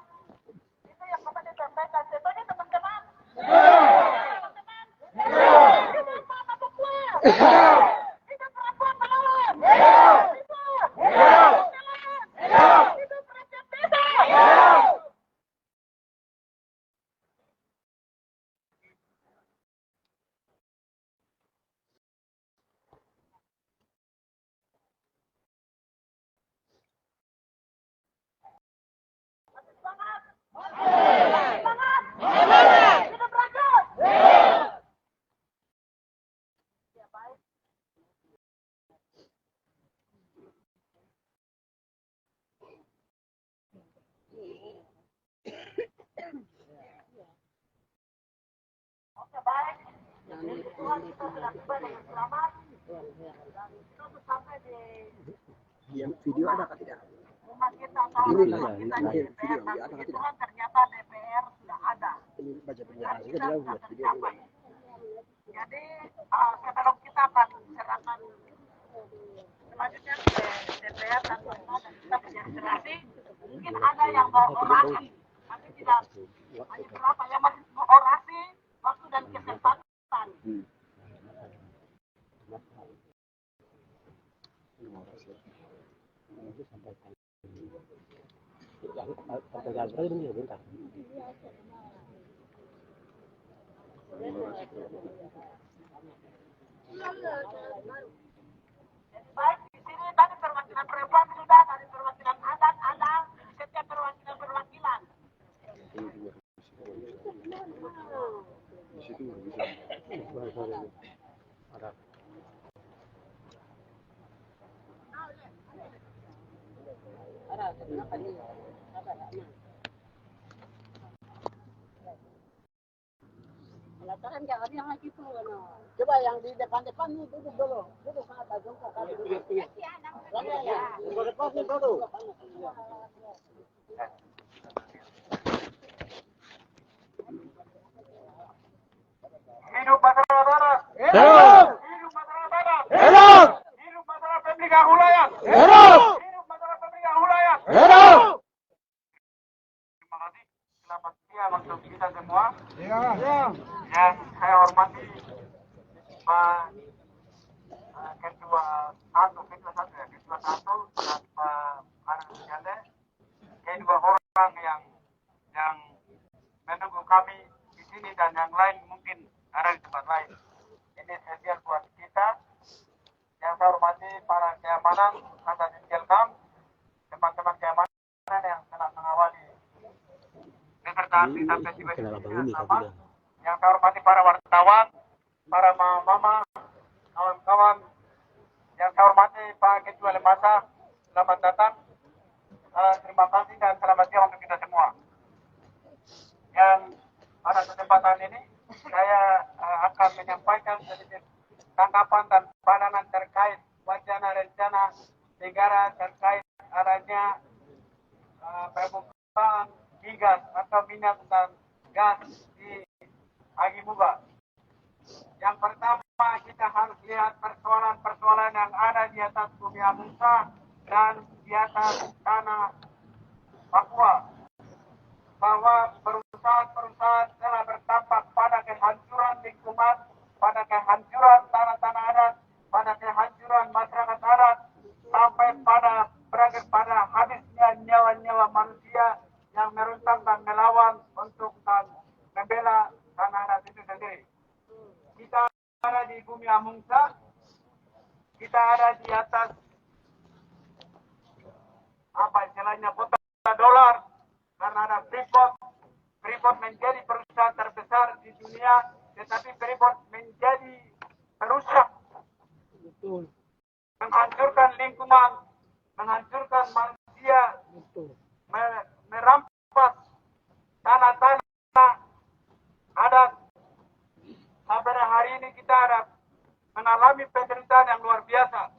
B: itu yang Bapak disampaikan. Contohnya teman-teman. Teman-teman. Itu Mama Papua. Itu perempuan melawan. Itu melawan. Itu perempuan desa. Semangat. Semangat. Kita berangkat. Ya, baik. Oke, baik. Tuhan kita sudah tiba dengan selamat. Dan kita sampai di
D: Video ada kah tidak?
B: rumah kita atau
D: Ini
B: rumah kita di
D: video,
B: DPR.
D: video,
B: Dan
D: ada
B: puji
D: tidak?
B: Tuhan ternyata DPR sudah ada.
D: Ini baca
B: Dan
D: penjelasan
B: kita
D: kita dalam
B: sudah
D: buat video ini.
B: tercapai. Jadi sebelum kita akan serahkan selanjutnya ke DPR dan kita punya aspirasi, mungkin ada yang mau orasi, tapi tidak hanya berapa yang masih mau orasi, waktu dan kesempatan. Jadi baik di sini tadi perwakilan perempuan sudah, dari perwakilan adat ada, setiap perwakilan.
D: Di situ bisa.
C: Ada.
B: Pelataran jangan yang lagi tuh, coba yang di depan-depan nih duduk dulu, duduk sana Pak Joko kali. Duduk depan nih dulu.
A: Hidup masyarakat Barat.
C: Hidup!
A: Hidup masyarakat Barat.
C: Hidup!
A: Hidup masyarakat Pemliga Hulayan.
C: Hidup!
A: Hidup masyarakat Pemliga Hulayan.
C: Hidup!
A: Terima kasih. Selamat siang untuk kita semua.
D: Ya.
A: Yang saya hormati Pak Ketua Satu dan Pak Arif Jande, kedua orang yang menunggu kami di sini dan yang lain mungkin ada di tempat lain. Ini spesial buat kita. Yang saya hormati para keamanan, Kata Jelkam, teman-teman keamanan yang telah mengawali kesertaan kita festival ini. Yang saya hormati para wartawan, para mama, kawan-kawan. Yang saya hormati Pak Ketua Lembaga, selamat datang. Terima kasih dan selamat siang untuk kita semua. Yang pada kesempatan ini saya akan menyampaikan sedikit tanggapan dan pandangan terkait wacana rencana negara terkait adanya pembukaan migas atau minyak dan gas di Agimuga. Yang pertama kita harus lihat persoalan-persoalan yang ada di atas bumi Amungsa dan di atas tanah Papua, bahwa perusahaan-perusahaan telah berdampak pada kehancuran lingkungan, pada kehancuran tanah-tanah adat, pada kehancuran masyarakat adat, sampai pada berakhir pada habisnya nyawa-nyawa manusia yang meruntang dan melawan untuk dan membela tanah adat itu sendiri. Kita ada di bumi Amungsa, kita ada di atas apa istilahnya kota dolar, karena ada Freeport. Freeport menjadi perusahaan terbesar di dunia, tetapi Freeport menjadi perusak, menghancurkan lingkungan, menghancurkan manusia, merampas tanah-tanah adat. Sampai hari ini kita ada mengalami penderitaan yang luar biasa.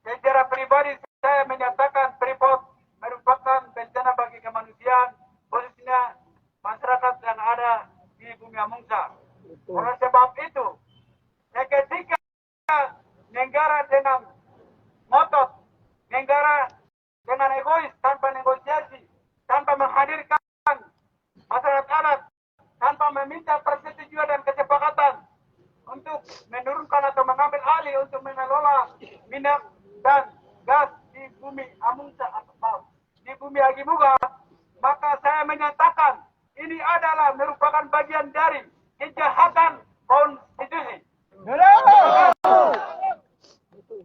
A: Secara pribadi saya menyatakan Freeport merupakan bencana bagi kemanusiaan, khususnya masyarakat yang ada di bumi Amungsa. Oleh sebab itu, ketika negara dengan ngotot, negara dengan egois, tanpa negosiasi, tanpa menghadirkan masyarakat adat, tanpa meminta persetujuan dan kesepakatan untuk menurunkan atau mengambil alih untuk mengelola minyak dan gas di bumi Amungsa atau di bumi Agimuga, maka saya menyatakan ini adalah merupakan bagian dari kejahatan konstitusi.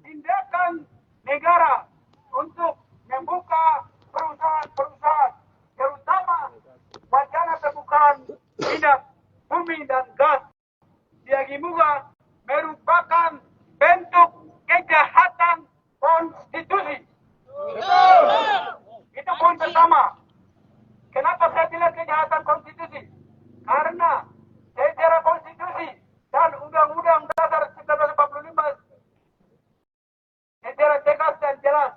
A: Tindakan negara untuk membuka perusahaan-perusahaan, terutama wacana pembukaan minyak, bumi dan gas di Agimuga merupakan bentuk kejahatan konstitusi. Itu poin pertama. Kenapa saya bilang kejahatan konstitusi? Karena secara konstitusi dan Undang-Undang Dasar 1945 secara tegas dan jelas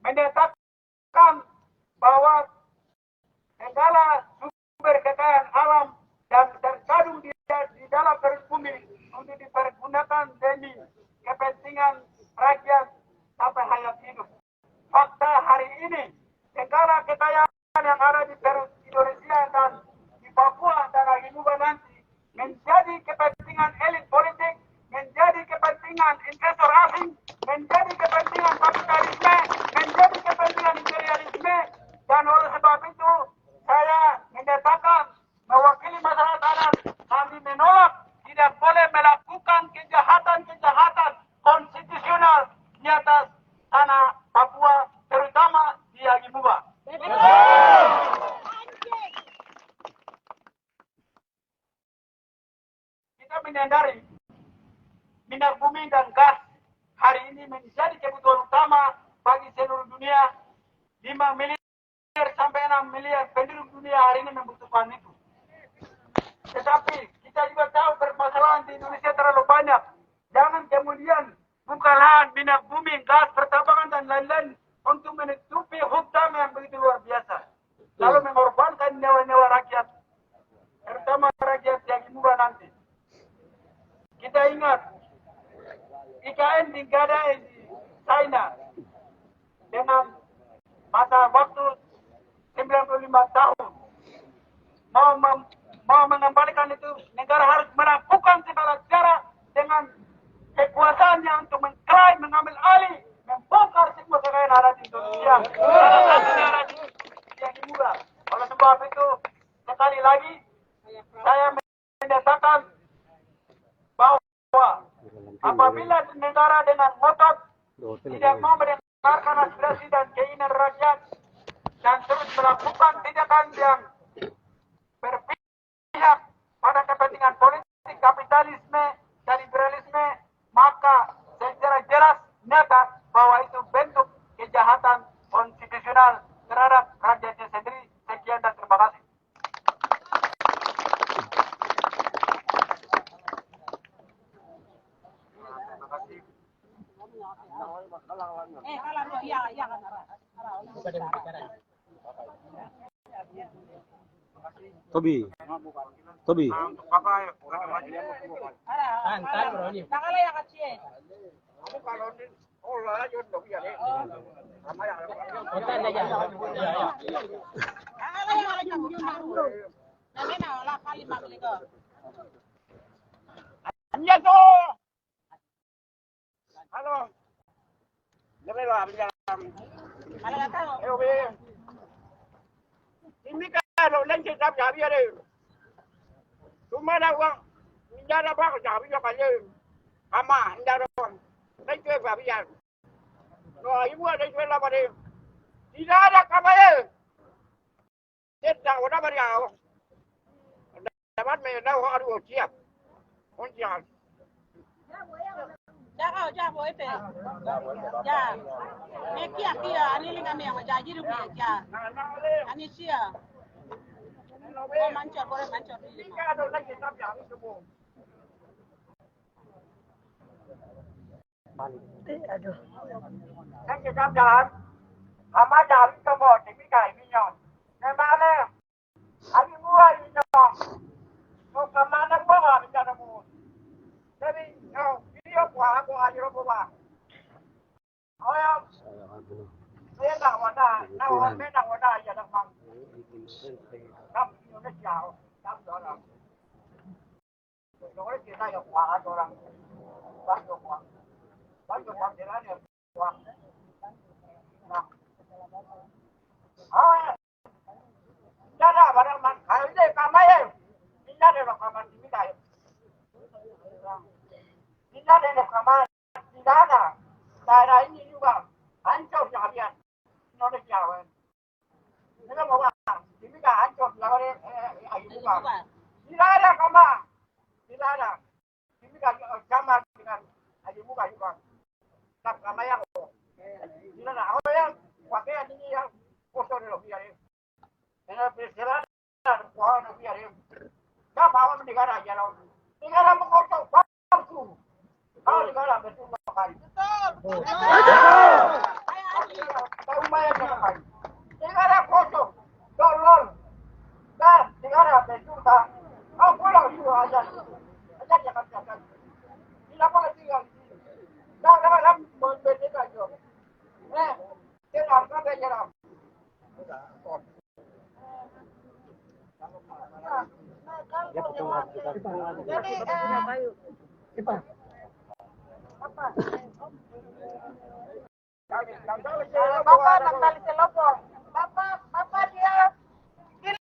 A: menyatakan bahwa segala sumber kekayaan alam yang terkandung di dalam garis bumi untuk dipergunakan demi kepentingan rakyat sampai hayat hidup. Fakta hari ini segala kekayaan yang ada di Indonesia dan di Papua dan Agimuga nanti menjadi kepentingan elit politik, menjadi kepentingan investor asing, menjadi kepentingan kapitalisme, menjadi kepentingan imperialisme. Dan oleh sebab itu saya menyatakan mewakili masyarakat adat, kami menolak, tidak boleh melakukan kejahatan-kejahatan konstitusional di atas tanah Papua, terutama di Agimuga. Kita menyadari minyak bumi dan gas hari ini menjadi kebutuhan utama bagi seluruh dunia, 5 miliar sampai 6 miliar penduduk dunia hari ini membutuhkan itu. Tetapi kita juga tahu permasalahan di Indonesia terlalu banyak. Jangan kemudian buka lahan, minyak bumi, gas, pertambangan dan lain-lain untuk menutupi hutan yang begitu luar biasa. Lalu mengorbankan nyawa-nyawa rakyat, terutama rakyat yang murah nanti. Kita ingat IKN digadai di China dengan masa waktu 95 tahun. Mau mengembalikan itu, negara harus melakukan segala cara dengan kekuasaannya untuk mengklaim, mengambil alih, membongkar semua kekayaan ada di Indonesia. Salah satunya ada di Timur. Oleh sebab itu, sekali lagi, saya menyatakan bahwa apabila negara dengan ngotot tidak mau mendengarkan aspirasi dan keinginan rakyat dan terus melakukan tindakan yang berpihak pada kepentingan politik, kapitalisme, dan liberalisme, maka secara jelas nyata bahwa itu bentuk kejahatan konstitusional terhadap rakyatnya sendiri. Sekian dan terima kasih.
C: Tobi.
A: Halo. Ini kalau lenci tak jadi ada. Cuma ada uang, tidak ada apa jadi apa aja. Ama, tidak ada uang. Lenci apa biar. No, ibu ada jual apa deh? Tidak ada kamera. Tidak ada apa dia. Dapat mengenal orang siap. Siap.
F: Ja boy pe. Ja. Me kia ani linga me ma ja jiru pe ja. Ani sia. Oh manchor bore manchor.
A: Ini ada lagi tak jadi semua.
B: Aduh.
A: Kan kita jalan. Ama jalan semua tapi kayak minyak. Kemana? Ani buah minyak. So kemana buah minyak semua. Jadi, video buah aku aja buah. Oh ya. Saya tak wadah, saya tak wadah aja dah bang. Kamu Indonesia, kamu orang. Kalau kita yang buah orang, banyak buah jalan ya buah. Nah, oh ya. Jadi barang man, kalau ini kamar ya, ini ada kamar ini dah. Tidak ada kamar, tidak ada. Daerah ini juga hancur sekalian. Indonesia. Tidak mau ini kan hancur sekalian. Tidak ada kamar, tidak ada. Ini kan kamar dengan aji muka juga. Tak kamar yang tidak ada. Oh yang pakaian ini yang kotor lebih ada. Karena perjalanan kuah lebih ada. Tak bawa negara aja loh. Negara mengkotor. Kalau negara betul sekali. Betul. Tahu banyak sekali. Negara kosong, tolol, dan negara betul tak. Kau pulang dulu aja. Aja jangan jangan. Tidak boleh tinggal di sini. Jangan memberikan job. Jangan sampai jalan.
B: Bapak Natali Selopo.